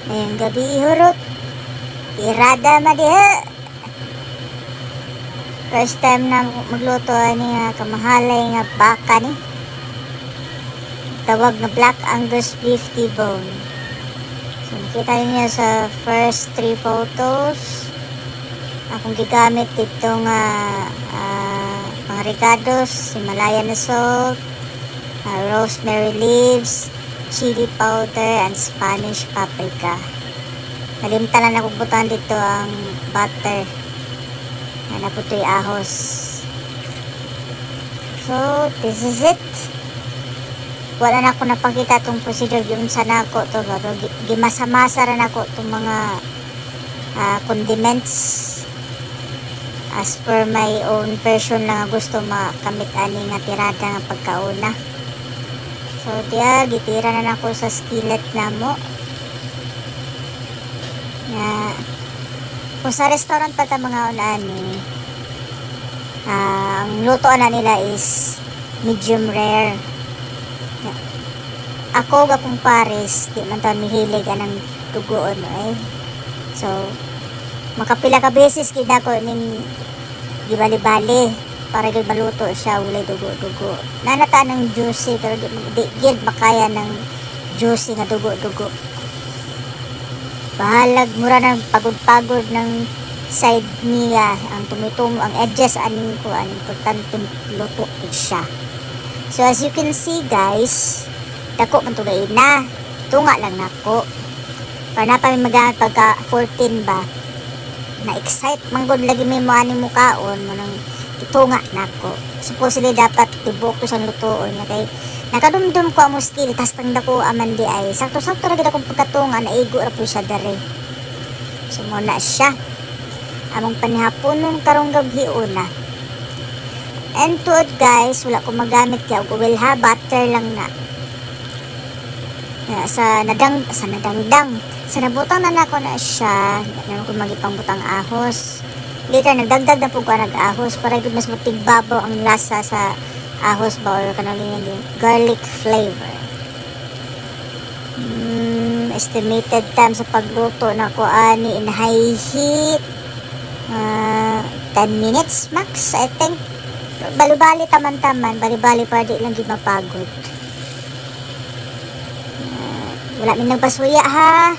Ngayong gabi ihurot. Irada madiha. First time na magluto ani nga kamahalay nga baka ni. Tawag na Black Angus Beef T-bone. So nakita niyo sa first 3 photos. Akong gigamit itong mga ricados, Himalayan na salt, rosemary leaves, chili powder, and Spanish paprika. Nalimtan na nakubutan dito ang butter na naputoy ahos. So, this is it. Wala na ako napakita itong procedure yung sana ako to, pero gimasamasa rin ako itong mga condiments as per my own version lang gusto makamit ani nga tirada nga pagkauna. So diya gitira na ako sa skillet namo na kung sa restaurant pa ta mga unani ang lutoan na nila is medium rare. Ako gapong pares di man taon mihilig anang dugoon so makapila ka beses gid ako ning gibali-bali para gid maluto siya ulay dugo-dugo. Nanata ng juicy pero di gid makaya ng juicy nga dugo-dugo. Bahalag mura ng pagod-pagod ng side niya ang tumitum ang edges aning ko ang importante luto gid siya. So as you can see guys, dako man to na. Tunga lang nako. Para na pa magamit pagka 14 ba. Na-excite manggod lagi may mga ni mukaon mo nang itunga nako. Supposedly dapat tibok to sa lutoon na kay nakadumdum ko ang skill tas tang dako aman di ay sakto-sakto ra gid akong pagkatunga naigo ra po siya dere. So mo na siya among panihaponon karong gabi una. And tuod guys, wala ko magamit kay og oil ha, butter lang na. Sa nadangdang sa nabutang na nako na siya naman ko magipang butang ahos. Later nagdagdag na po ko nag-ahos para gud mas matigbabaw ang lasa sa ahos ba or kanang garlic flavor. Estimated time sa pagluto na ko ani in high heat 10 minutes max I think. Bali-bali taman-taman, bali-bali para di lang gid mapagod. Wala min nagpasuya ha.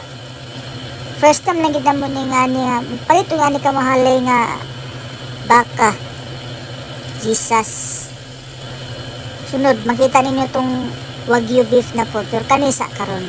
First time lang gid mo ni nga palito nga ni kamahalay nga baka. Jesus. Sunod makita ninyo tong wagyu beef na po pero kanisa karon.